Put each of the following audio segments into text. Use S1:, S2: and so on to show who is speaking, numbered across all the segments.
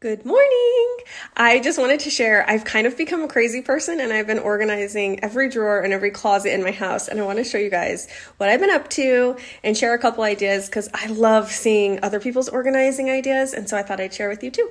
S1: Good morning! I just wanted to share, I've kind of become a crazy person and I've been organizing every drawer and every closet in my house, and I want to show you guys what I've been up to and share a couple ideas because I love seeing other people's organizing ideas, and so I thought I'd share with you too.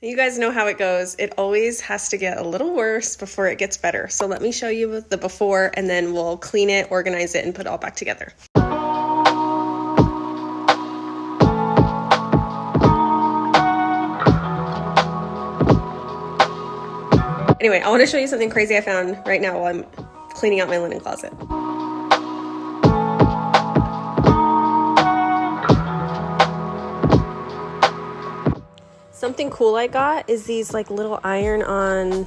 S1: You guys know how it goes. It always has to get a little worse before it gets better. So let me show you the before and then we'll clean it, organize it, and put it all back together. Anyway, I want to show you something crazy I found right now while I'm cleaning out my linen closet. Something cool I got is these like little iron-on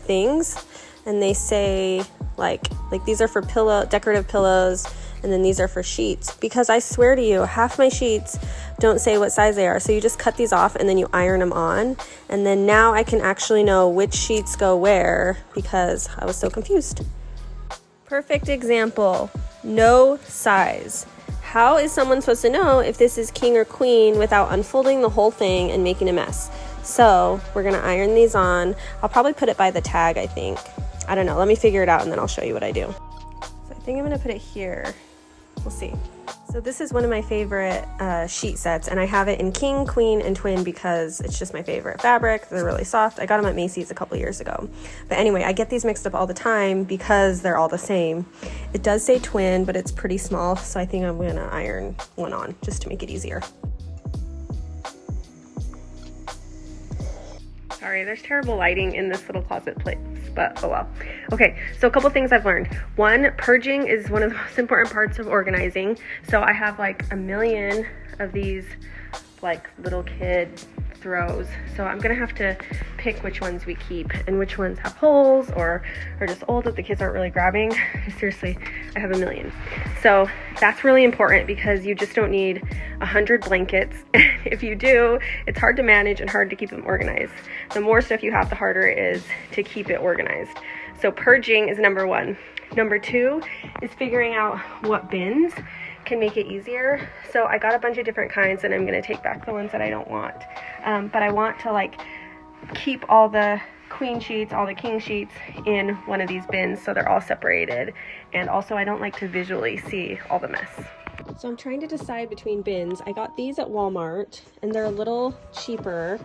S1: things, and they say like these are for decorative pillows, and then these are for sheets, because I swear to you, half my sheets don't say what size they are. So you just cut these off and then you iron them on, and then now I can actually know which sheets go where because I was so confused. Perfect example, no size. How is someone supposed to know if this is king or queen without unfolding the whole thing and making a mess? So we're gonna iron these on. I'll probably put it by the tag, I think. I don't know, let me figure it out and then I'll show you what I do. So I think I'm gonna put it here. We'll see. So this is one of my favorite sheet sets, and I have it in king, queen, and twin because it's just my favorite fabric. They're really soft. I got them at Macy's a couple years ago. But anyway, I get these mixed up all the time because they're all the same. It does say twin, but it's pretty small, so I think I'm gonna iron one on just to make it easier. Sorry, there's terrible lighting in this little closet place, but oh well. Okay, so a couple things I've learned. One, purging is one of the most important parts of organizing. So I have like a million of these like little kid throws. So I'm gonna have to pick which ones we keep and which ones have holes or are just old that the kids aren't really grabbing. Seriously, I have a million. So that's really important because you just don't need 100 blankets. If you do, it's hard to manage and hard to keep them organized. The more stuff you have, the harder it is to keep it organized. So purging is number one. Number two is figuring out what bins can make it easier. So I got a bunch of different kinds and I'm going to take back the ones that I don't want. But I want to like keep all the queen sheets, all the king sheets in one of these bins so they're all separated. And also I don't like to visually see all the mess. So I'm trying to decide between bins. I got these at Walmart and they're a little cheaper,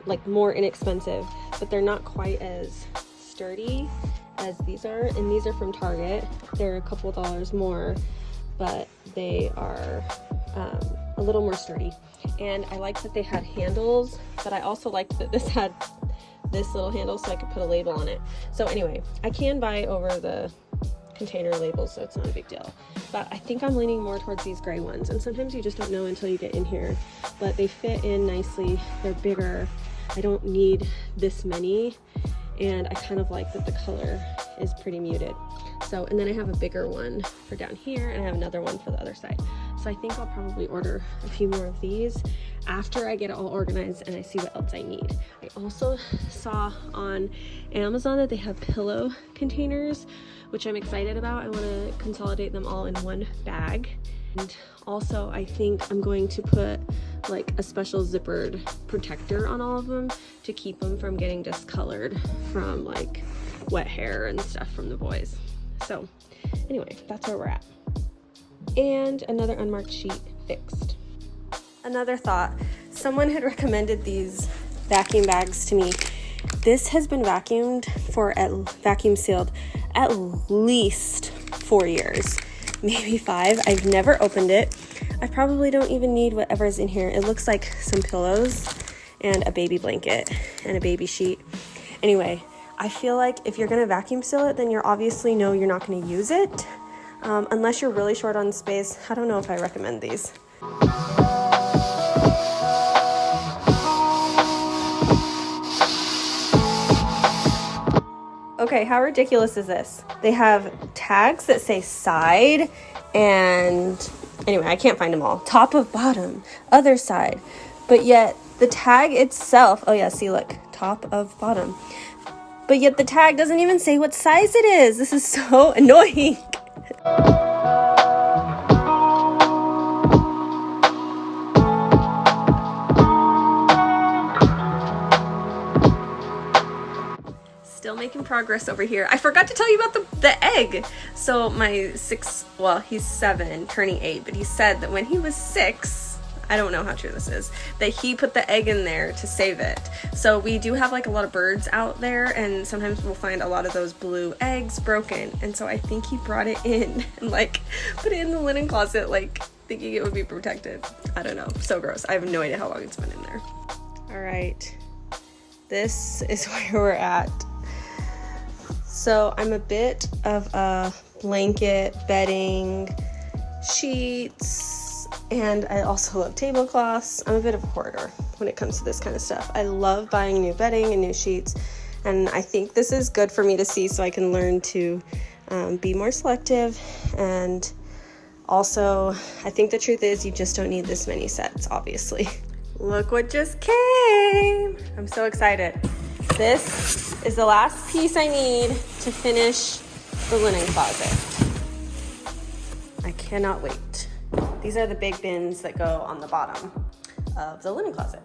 S1: like more inexpensive, but they're not quite as sturdy as these are. And these are from Target. They're a couple dollars more, but they are a little more sturdy. And I liked that they had handles, but I also liked that this had this little handle so I could put a label on it. So anyway, I can buy over the container labels, so it's not a big deal. But I think I'm leaning more towards these gray ones, and sometimes you just don't know until you get in here. But they fit in nicely, they're bigger. I don't need this many, and I kind of like that the color is pretty muted. So, and then I have a bigger one for down here, and I have another one for the other side. So I think I'll probably order a few more of these after I get it all organized and I see what else I need. I also saw on Amazon that they have pillow containers, which I'm excited about. I want to consolidate them all in one bag. And also I think I'm going to put like a special zippered protector on all of them to keep them from getting discolored from like wet hair and stuff from the boys. So anyway, that's where we're at. And another unmarked sheet fixed. Another thought, someone had recommended these vacuum bags to me. This has been vacuum sealed at least 4 years, maybe 5. I've never opened it. I probably don't even need whatever's in here. It looks like some pillows and a baby blanket and a baby sheet. Anyway, I feel like if you're gonna vacuum seal it, then you're obviously know you're not gonna use it. Unless you're really short on space, I don't know if I recommend these. Okay, how ridiculous is this? They have tags that say side and anyway, I can't find them all. Top of bottom, other side. But yet the tag itself, oh yeah, see look, top of bottom. But yet the tag doesn't even say what size it is. This is so annoying. still making progress over here. I forgot to tell you about the egg. So my he's 7, turning 8, but he said that when he was 6, I don't know how true this is, that he put the egg in there to save it. So we do have like a lot of birds out there, and sometimes we'll find a lot of those blue eggs broken. And so I think he brought it in and like put it in the linen closet, like thinking it would be protected. I don't know, so gross. I have no idea how long it's been in there. All right. This is where we're at. So I'm a bit of a blanket, bedding, sheets, and I also love tablecloths. I'm a bit of a hoarder when it comes to this kind of stuff. I love buying new bedding and new sheets, and I think this is good for me to see so I can learn to be more selective. And also, I think the truth is you just don't need this many sets, obviously. Look what just came. I'm so excited. This is the last piece I need to finish the linen closet. I cannot wait. These are the big bins that go on the bottom of the linen closet.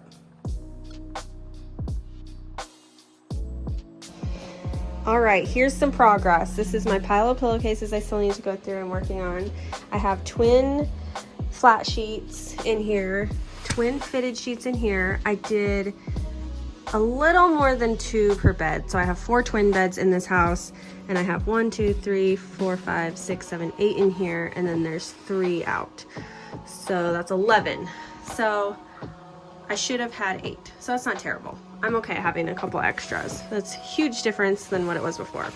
S1: All right, here's some progress. This is my pile of pillowcases I still need to go through and working on. I have twin flat sheets in here, twin fitted sheets in here. I did a little more than 2 per bed. So I have 4 twin beds in this house, and I have 1, 2, 3, 4, 5, 6, 7, 8 in here, and then there's 3 out. So that's 11. So I should have had 8. So that's not terrible. I'm okay having a couple extras. That's a huge difference than what it was before.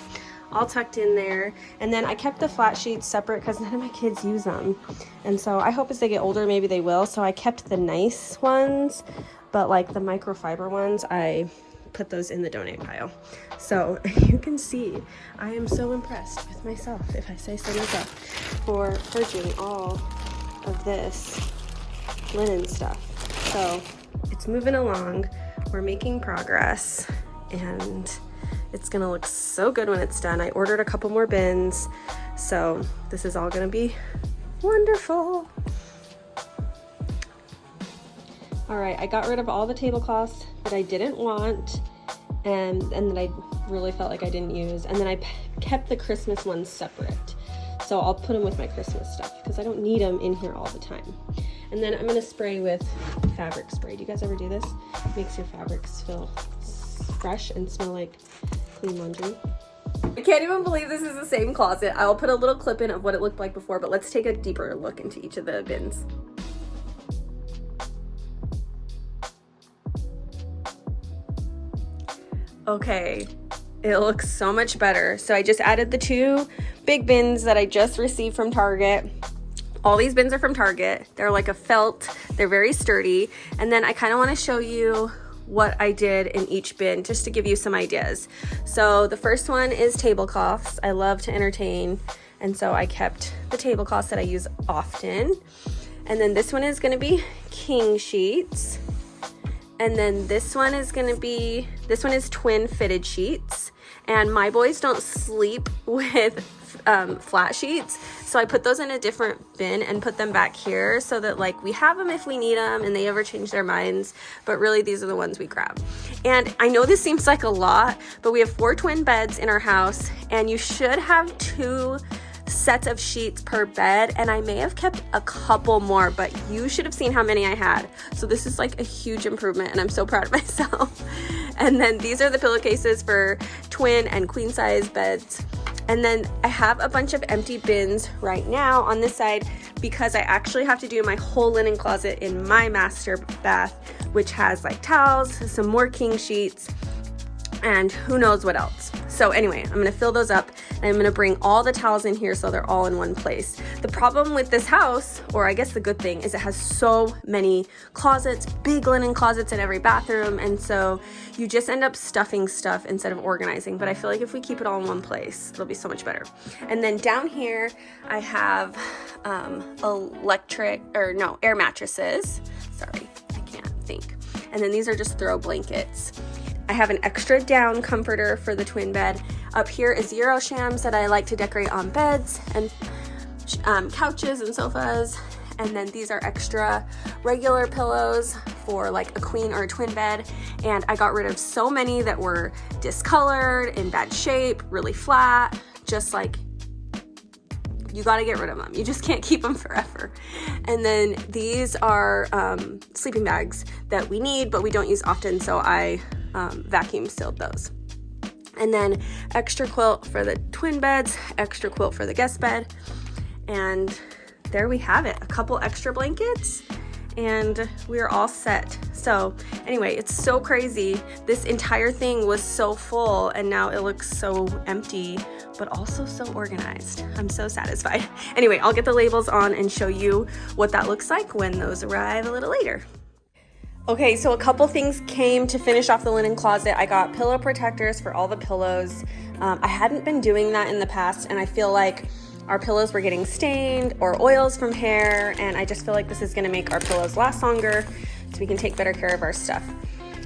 S1: All tucked in there. And then I kept the flat sheets separate because none of my kids use them. And so I hope as they get older, maybe they will. So I kept the nice ones, but like the microfiber ones, I put those in the donate pile. So you can see, I am so impressed with myself, if I say so myself, for purging all of this linen stuff. So it's moving along. We're making progress, and it's gonna look so good when it's done. I ordered a couple more bins, so this is all gonna be wonderful. All right, I got rid of all the tablecloths that I didn't want and that I really felt like I didn't use, and then I kept the Christmas ones separate. So I'll put them with my Christmas stuff because I don't need them in here all the time. And then I'm gonna spray with fabric spray. Do you guys ever do this? It makes your fabrics feel fresh and smell like clean laundry. I can't even believe this is the same closet. I'll put a little clip in of what it looked like before, but let's take a deeper look into each of the bins. Okay, it looks so much better. So I just added the 2 big bins that I just received from Target. All these bins are from Target. They're like a felt, they're very sturdy. And then I kind of want to show you what I did in each bin just to give you some ideas. So the first one is tablecloths. I love to entertain, and so I kept the tablecloths that I use often. And then this one is going to be king sheets. And then this one is twin fitted sheets. And my boys don't sleep with flat sheets, so I put those in a different bin and put them back here so that like we have them if we need them and they ever change their minds, but really these are the ones we grab. And I know this seems like a lot, but we have 4 twin beds in our house, and you should have 2 sets of sheets per bed, and I may have kept a couple more, but you should have seen how many I had. So this is like a huge improvement, and I'm so proud of myself. And then these are the pillowcases for twin and queen size beds. And then I have a bunch of empty bins right now on this side because I actually have to do my whole linen closet in my master bath, which has like towels, some more king sheets, and who knows what else. So anyway, I'm gonna fill those up, and I'm gonna bring all the towels in here so they're all in one place. The problem with this house, or I guess the good thing, is it has so many closets, big linen closets in every bathroom, and so you just end up stuffing stuff instead of organizing. But I feel like if we keep it all in one place, it'll be so much better. And then down here, I have air mattresses. Sorry, I can't think. And then these are just throw blankets. I have an extra down comforter for the twin bed. Up here is Euro shams that I like to decorate on beds and couches and sofas. And then these are extra regular pillows for like a queen or a twin bed, and I got rid of so many that were discolored, in bad shape, really flat, just like, you got to get rid of them. You just can't keep them forever. And then these are sleeping bags that we need, but we don't use often, so I vacuum sealed those. And then extra quilt for the twin beds, extra quilt for the guest bed, and there we have it. A couple extra blankets, and we're all set. So anyway, it's so crazy. This entire thing was so full, and now it looks so empty, but also so organized. I'm so satisfied. Anyway, I'll get the labels on and show you what that looks like when those arrive a little later. Okay, so a couple things came to finish off the linen closet. I got pillow protectors for all the pillows. I hadn't been doing that in the past, and I feel like our pillows were getting stained or oils from hair, and I just feel like this is gonna make our pillows last longer so we can take better care of our stuff.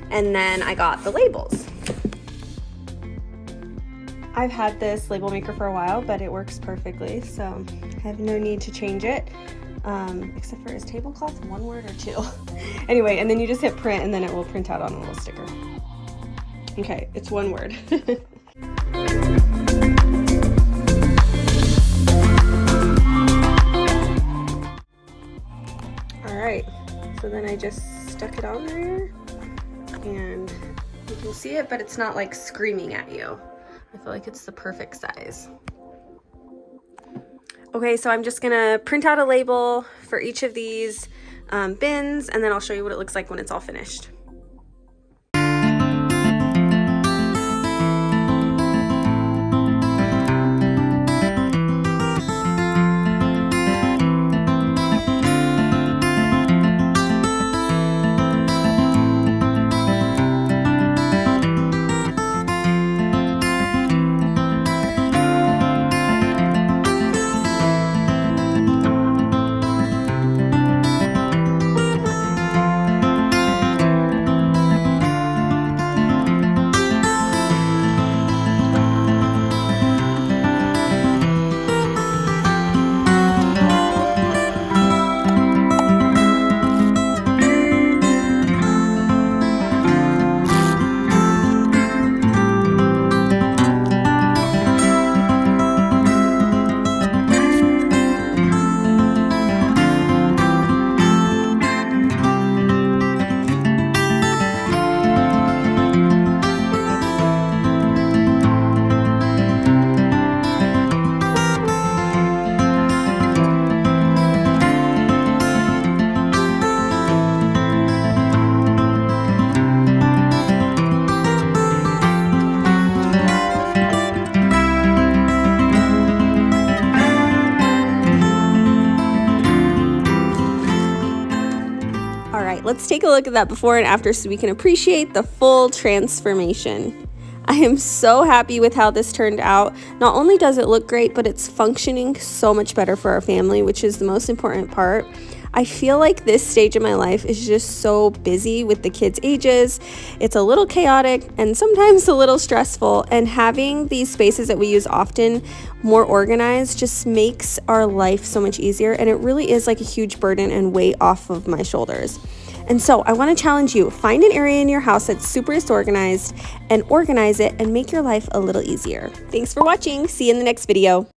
S1: And then I got the labels. I've had this label maker for a while, but it works perfectly, so I have no need to change it, except for, is tablecloth one word or two? Anyway, and then you just hit print, and then it will print out on a little sticker. Okay, it's one word. Alright, so then I just stuck it on there, and you can see it, but it's not like screaming at you. I feel like it's the perfect size. Okay, so I'm just gonna print out a label for each of these bins, and then I'll show you what it looks like when it's all finished. Let's take a look at that before and after so we can appreciate the full transformation. I am so happy with how this turned out. Not only does it look great, but it's functioning so much better for our family, which is the most important part. I feel like this stage of my life is just so busy with the kids' ages. It's a little chaotic and sometimes a little stressful, and having these spaces that we use often more organized just makes our life so much easier, and it really is like a huge burden and weight off of my shoulders. And so I want to challenge you, find an area in your house that's super disorganized and organize it and make your life a little easier. Thanks for watching. See you in the next video.